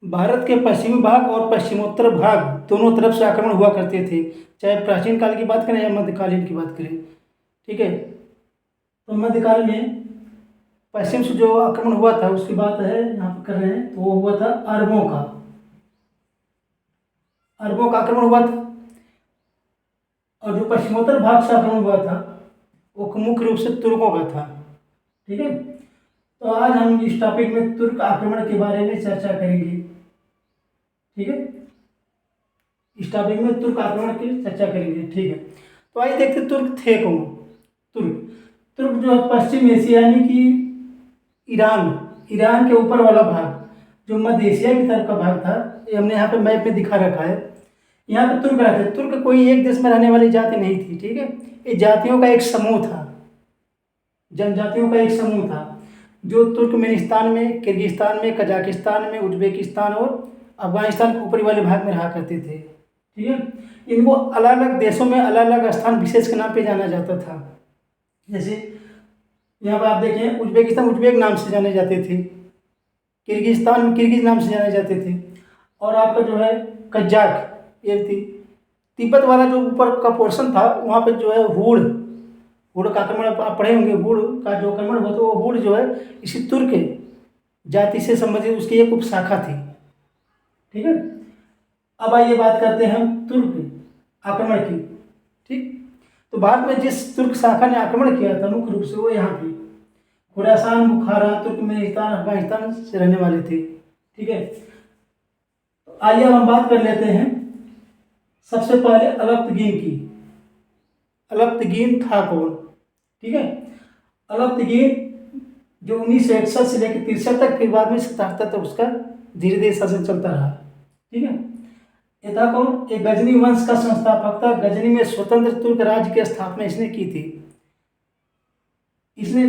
भारत के पश्चिमी भाग और पश्चिमोत्तर भाग दोनों तरफ से आक्रमण हुआ करते थे, चाहे प्राचीन काल की बात करें या मध्यकालीन की बात करें। ठीक है, तो मध्यकाल में पश्चिम से जो आक्रमण हुआ था उसकी बात है यहाँ पर कर रहे हैं, तो वो हुआ था अरबों का। अरबों का आक्रमण हुआ था, और जो पश्चिमोत्तर भाग से आक्रमण हुआ था वो मुख्य रूप से तुर्कों का था। ठीक है, तो आज हम इस टॉपिक में तुर्क आक्रमण के बारे में चर्चा करेंगे। ठीक है, इस टॉपिक में तुर्क आक्रमण की चर्चा करेंगे। ठीक है, तो आइए देखते तुर्क थे कौन। तुर्क तुर्क जो है पश्चिम एशिया यानी कि ईरान ईरान के ऊपर वाला भाग, जो मध्य एशिया की तरफ का भाग था, ये हमने यहाँ पे मैप में दिखा रखा है। यहाँ पे तुर्क रहते। तुर्क कोई एक देश में रहने वाली जाति नहीं थी। ठीक है, ये जातियों का एक समूह था, जनजातियों का एक समूह था, जो तुर्कमेनिस्तान में, किर्गिस्तान में, कजाकिस्तान में, उज्बेकिस्तान और अफगानिस्तान के ऊपरी वाले भाग में रहा करते थे। ठीक है, इनको अलग अलग देशों में अलग अलग स्थान विशेष के नाम पे जाना जाता था। जैसे यहाँ पर आप देखें, उज्बेकिस्तान उज्बेक नाम से जाने जाते थे, किर्गिस्तान किर्गिज नाम से जाने जाते थे, और आपका जो है कजाक ये थी। तिब्बत वाला जो ऊपर का पोर्शन था वहाँ पे जो है हुड़ हुड़ का आक्रमण आप पढ़े होंगे। हुड़ का जो आक्रमण हुआ, तो वो हुड़ जो है इसी तुर्क जाति से संबंधित उसकी एक उपशाखा थी। ठीक है, अब आइए बात करते हैं हम तुर्क आक्रमण की। ठीक, तो भारत में जिस तुर्क शाखा ने आक्रमण किया था मुख्य रूप से वो यहाँ पे खुरासान, बुखारा, तुर्कमेनिस्तान, अफगानिस्तान से रहने वाले थे। ठीक है, तो आइए अब हम बात कर लेते हैं सबसे पहले अलप्तगीन की। अलप्तगीन था कौन? ठीक है, अलप्तगीन जो 1961 से लेकर 63 तक, फिर बाद में 77 तक उसका धीरे धीरे शासन चलता रहा। ठीक है, ये था कौन? एक गजनी वंश का संस्थापक था। गजनी में स्वतंत्र तुर्क राज्य की स्थापना इसने की थी। इसने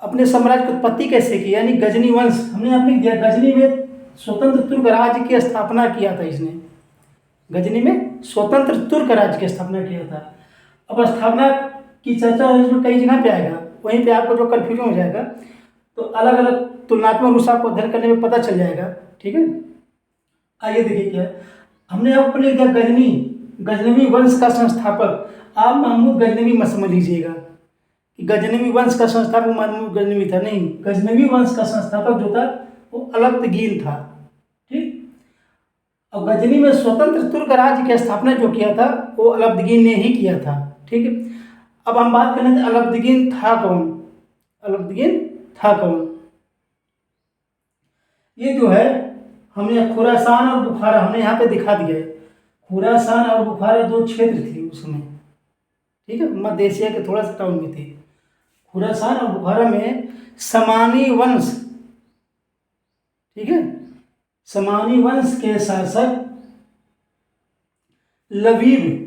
अपने साम्राज्य की उत्पत्ति कैसे की, यानी गजनी वंश हमने यहाँ लिख दिया। गजनी में स्वतंत्र तुर्क राज्य की स्थापना किया था इसने। गजनी में स्वतंत्र तुर्क राज्य की स्थापना किया था। अब स्थापना की चर्चा इसमें कई जगह पे आएगा, वहीं पे आपको जो कन्फ्यूजन हो जाएगा, तो अलग अलग तुलनात्मक रूप से आपको अध्ययन करने में पता चल जाएगा। ठीक है, आइए देखिए क्या है। हमने आपको लिख दिया गजनी, गजनवी वंश का संस्थापक। आप महमूद गजनवी मत समझ लीजिएगा कि गजनवी वंश का संस्थापक महमूद गजनवी था, नहीं। गजनवी वंश का संस्थापक जो था वो अलप्तगीन था। ठीक, अब गजनी में स्वतंत्र तुर्क राज्य की स्थापना जो किया था वो अलप्तगीन ने ही किया था। ठीक है, अब हम बात करें अलप्तगीन था कौन। अलप्तगीन था कौन? ये जो है हमने खुरासान और बुखारा हमने यहाँ पे दिखा दिया है। खुरासान और बुखारा दो क्षेत्र थे उस समय। ठीक है, मध्य एशिया के थोड़ा सा टाउन में थे। खुरासान और बुखारा में समानी वंश, ठीक है, समानी वंश के शासक लबीब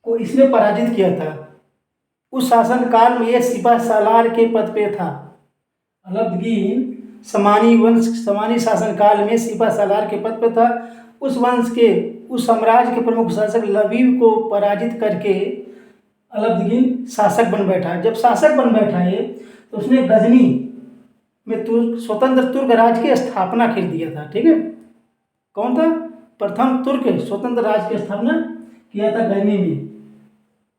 को इसने पराजित किया था। उस शासन काल में यह सिपह सालार के पद पे था। अलप्तगीन समानी वंश, समानी शासन काल में सिपह सालार के पद पे था। उस वंश के, उस साम्राज्य के प्रमुख शासक लबीब को पराजित करके अलप्तगीन शासक बन बैठा। जब शासक बन बैठा है तो उसने गजनी में स्वतंत्र तुर्क राज्य की स्थापना कर दिया था। ठीक है, कौन था? प्रथम तुर्क स्वतंत्र राज्य की स्थापना किया था गजनी में।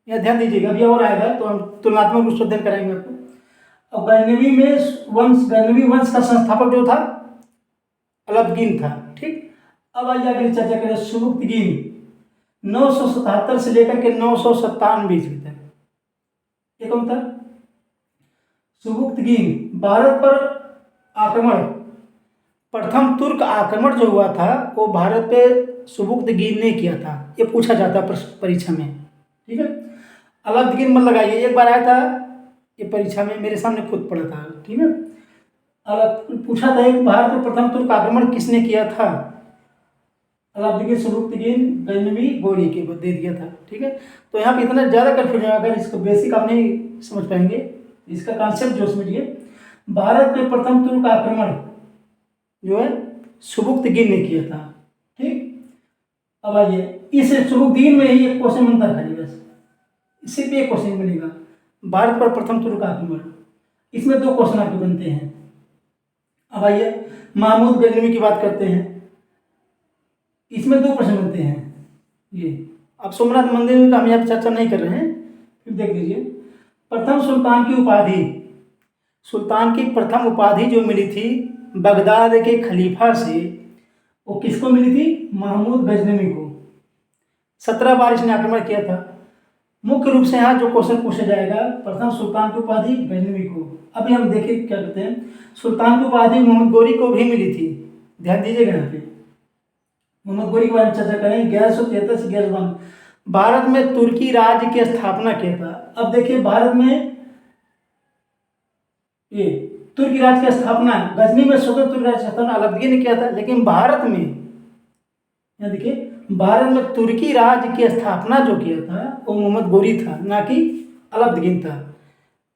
यह ध्यान दीजिएगा, अभी और आएगा तो हम तुलनात्मक रूप से अध्ययन कराएंगे आपको। अब गजनवी वंश का संस्थापक जो था अलप्तगीन था। ठीक, अब आइए आगे चर्चा करें सुबुक्तगीन। 977 से लेकर के 997 ईस्वी तक ये कौन था? सुबुक्तगीन। भारत पर आक्रमण, प्रथम तुर्क आक्रमण जो हुआ था वो भारत पे सुबुक्तगीन ने किया था। ये पूछा जाता है परीक्षा में। ठीक है, अलप्तगीन मत लगाइए, एक बार आया था ये परीक्षा में, मेरे सामने खुद पढ़ा था। ठीक है, पूछा था एक, भारत पर प्रथम तुर्क आक्रमण किसने किया था? अलप्तगीन, सुबुक्तगीन, गजनवी, गौरी के दे दिया था। ठीक है, तो यहाँ पे इतना ज़्यादा कन्फ्यूजन, अगर इसको बेसिक आप नहीं समझ पाएंगे, इसका कॉन्सेप्ट जो समझिए, भारत पे प्रथम तुर्क आक्रमण जो है सुबुक्तगीन ने किया था। ठीक, अब आइए इस सुबुक्तगीन में ही एक क्वेश्चन बनता है, बस इसी पे एक क्वेश्चन बनेगा, भारत पर प्रथम तुर्क आक्रमण। इसमें दो क्वेश्चन आपके बनते हैं। अब आइए महमूद गजनवी की बात करते हैं। इसमें 2 प्रश्न बनते हैं। ये अब सोमनाथ मंदिर का हम यहाँ चर्चा नहीं कर रहे हैं, फिर देख लीजिए। प्रथम सुल्तान की उपाधि, सुल्तान की प्रथम उपाधि जो मिली थी बगदाद के खलीफा से, वो किसको मिली थी? महमूद गजनवी को। 17 बार इसने आक्रमण किया था। मुख्य रूप से यहाँ जो क्वेश्चन पूछा जाएगा, प्रथम सुल्तान की उपाधि गजनवी को। अभी हम देखिए क्या करते हैं। सुल्तान की उपाधि मोहम्मद गोरी को भी मिली थी, ध्यान दीजिएगा यहाँ पे। मोहम्मद गोरी के बारे में चर्चा करें। 1173 से 1152 भारत में तुर्की राज्य की स्थापना किया था। अब देखिए भारत में ये तुर्की राज्य की स्थापना गजनी में स्वतंत्र तुर्की राज्य की स्थापना अलाउद्दीन ने किया था, लेकिन भारत में यहाँ देखिए भारत में तुर्की राज्य की स्थापना जो किया था वो मोहम्मद गोरी था, ना कि अलाउद्दीन था।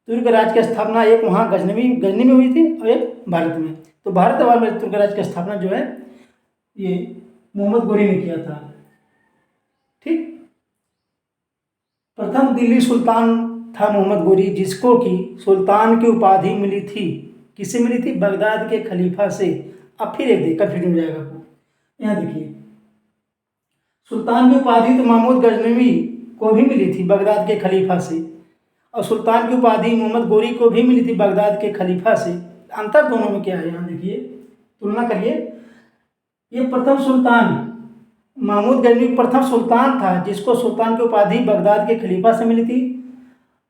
तुर्क राज्य की स्थापना एक वहाँ गजनी में हुई थी और एक भारत में। तो भारत वाले में तुर्क राज्य की स्थापना जो है ये मोहम्मद गोरी ने किया था। ठीक। प्रथम दिल्ली सुल्तान था मोहम्मद गोरी, जिसको कि सुल्तान की उपाधि मिली थी। किससे मिली थी? बगदाद के खलीफा से। अब फिर एक देखिए कंफ्यूजन हो जाएगा आपको। यहाँ देखिए सुल्तान की उपाधि तो महमूद गजनवी को भी मिली थी बगदाद के खलीफा से, और सुल्तान की उपाधि मोहम्मद गोरी को भी मिली थी बगदाद के खलीफा से। अंतर दोनों में क्या है यहाँ देखिए, तुलना करिए। ये प्रथम सुल्तान महमूद गजनवी प्रथम सुल्तान था जिसको सुल्तान की उपाधि बगदाद के खलीफा से मिली थी।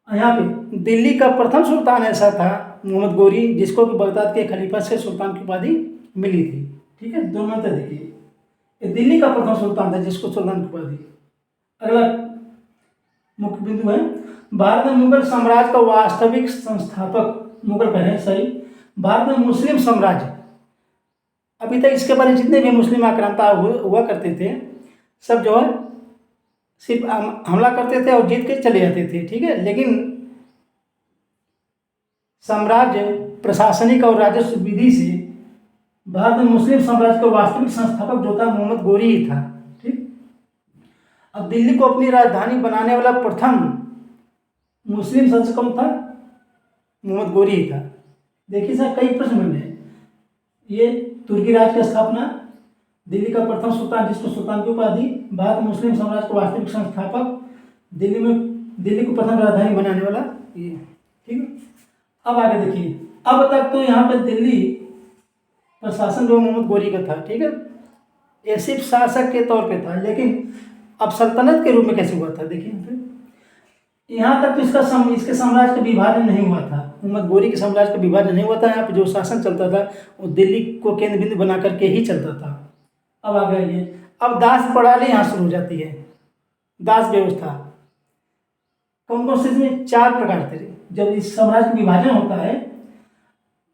यहाँ पे दिल्ली का प्रथम सुल्तान ऐसा था मोहम्मद गोरी, जिसको कि बगदाद के खलीफा से सुल्तान की उपाधि मिली थी। ठीक है, दोनों में देखिए ये दिल्ली का प्रथम सुल्तान था जिसको सुल्तान की उपाधि। अगला मुख्य बिंदु है भारत में मुगल साम्राज्य का वास्तविक संस्थापक। मुगल कह रहे हैं सही, भारत में मुस्लिम साम्राज्य। अभी तक इसके बारे में जितने भी मुस्लिम आक्रांता हुआ करते थे सब जो है सिर्फ हमला करते थे और जीत के चले जाते थे। ठीक है, लेकिन साम्राज्य प्रशासनिक और राजस्व विधि से भारत में मुस्लिम साम्राज्य का वास्तविक संस्थापक जो था मोहम्मद गोरी ही था। ठीक। अब दिल्ली को अपनी राजधानी बनाने वाला प्रथम मुस्लिम शासक कौन था? मोहम्मद गोरी ही था। देखिए सर कई प्रश्न बने हैं। ये तुर्की राज्य की स्थापना, दिल्ली का प्रथम सुल्तान जिसको सुल्तान की उपाधि, भारत मुस्लिम साम्राज्य का वास्तविक संस्थापक, दिल्ली को प्रथम राजधानी बनाने वाला ये। ठीक है, अब आगे देखिए। अब तक तो यहाँ पे दिल्ली प्रशासन जो मोहम्मद गोरी का था। ठीक है, ये सिर्फ शासक के तौर पे था, लेकिन अब सल्तनत के रूप में कैसे हुआ था देखिए। यहाँ तक तो इसके साम्राज्य का विभाजन नहीं हुआ था। मोहम्मद गोरी के साम्राज्य का विभाजन नहीं हुआ था। यहाँ पे जो शासन चलता था वो दिल्ली को केंद्र बिंदु बना करके ही चलता था। अब आ गए अब दास प्रणाली यहाँ शुरू हो जाती है। दास व्यवस्था कौन कौन से इसमें 4 प्रकार थे। जब इस साम्राज्य का विभाजन होता है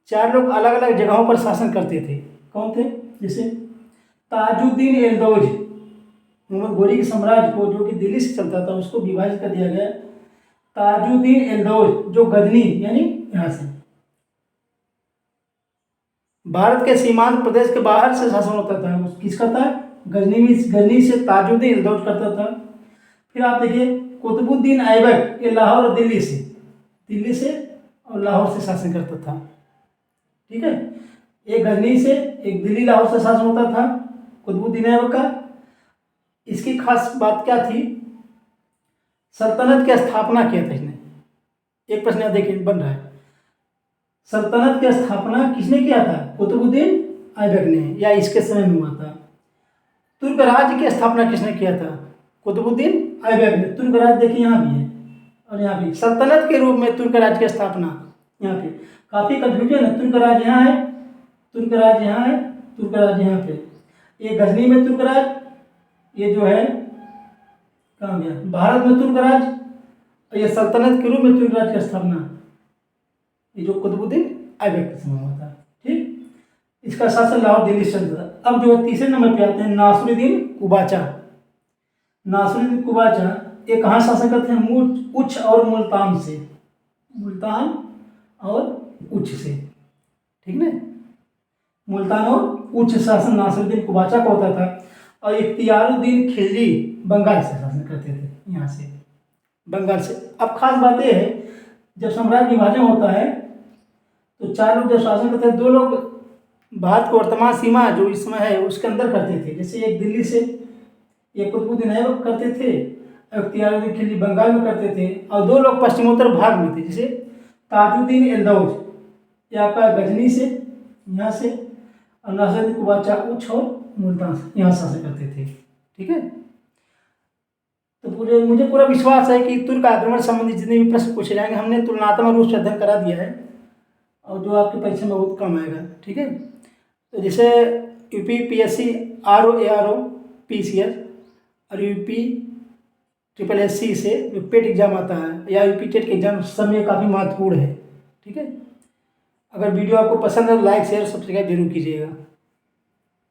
4 लोग अलग अलग जगहों पर शासन करते थे। कौन थे? जैसे ताजुद्दीन एल्दौज, मोहम्मद गोरी के साम्राज्य को जो कि दिल्ली से चलता था उसको विभाजित कर दिया गया। ताजुद्दीन एल्दौज जो गजनी यानी यहाँ से भारत के सीमांत प्रदेश के बाहर से शासन होता था, किसका था? गजनी से ताजुद्दीन एल्दौज करता था। फिर आप देखिए कुतुबुद्दीन ऐबक, ये लाहौर और दिल्ली से और लाहौर से शासन करता था। ठीक है, एक गजनी से एक दिल्ली लाहौर से शासन होता था कुतुबुद्दीन ऐबक का। इसकी खास बात क्या थी? सल्तनत की स्थापना किया था इसने। एक प्रश्न यहाँ देखिए बन रहा है, सल्तनत की स्थापना किसने किया था? कुतुबुद्दीन ऐबक ने, या इसके समय में हुआ था। तुर्क राज्य की स्थापना किसने किया था? कुतुबुद्दीन ऐबक ने। तुर्क राज्य देखिए यहाँ भी है और यहाँ भी सल्तनत के रूप में तुर्क राज्य की स्थापना। यहाँ पे काफ़ी कंफ्यूजन है। तुर्क राज्य यहाँ है, तुर्क राज्य यहाँ है, तुर्क राज्य यहाँ पे। ये गजनी में तुर्क राज्य, ये जो है कहाँ गया? भारत में तुर्क राज्य, और ये सल्तनत के रूप में तुर्क राज्य की स्थापना, ये जो कुतुबुद्दीन ऐबक के समय हुआ था। ठीक, इसका शासन लाहौर दिल्ली से चलता था। अब जो है तीसरे नंबर पे आते हैं नासिरुद्दीन कुबाचा। नासिरुद्दीन कुबाचा ये कहाँ शासन करते हैं? उच्च और मुल्तान से, मुल्तान और उच्च से। ठीक ना, मुल्तान और उच्च शासन नासिरुद्दीन कुबाचा का होता था। और इख्तियारुद्दीन खिलजी बंगाल से शासन करते थे, यहाँ से बंगाल से। अब खास बात यह है जब साम्राज्य विभाजन होता है तो 4 लोग जब शासन करते हैं, 2 लोग भारत की वर्तमान सीमा जो इस समय है उसके अंदर करते थे। जैसे एक दिल्ली से, एक कुतुबुद्दीन ऐबक करते थे, एक इख्तियारुद्दीन खिलजी बंगाल में करते थे, और दो लोग पश्चिमोत्तर भाग में थे, जैसे ताजुद्दीन एल्दौज, ये आपका गजनी से, यहाँ से, और नासिरुद्दीन कुबाचा उच्च और मुल्तान से, यहाँ शासन करते थे। ठीक है, तो मुझे पूरा विश्वास है कि तुर्क आक्रमण संबंधी जितने भी प्रश्न पूछे जाएंगे हमने तुलनात्मक रूप से अध्ययन करा दिया है, और जो आपकी परीक्षा में बहुत कम आएगा। ठीक है, तो जैसे UPPSC RO ARO PCS और UPSSC से जो पेट एग्जाम आता है या UP टेट के एग्जाम, सब में काफ़ी महत्वपूर्ण है। ठीक है, अगर वीडियो आपको पसंद है तो लाइक शेयर सब्सक्राइब जरूर कीजिएगा।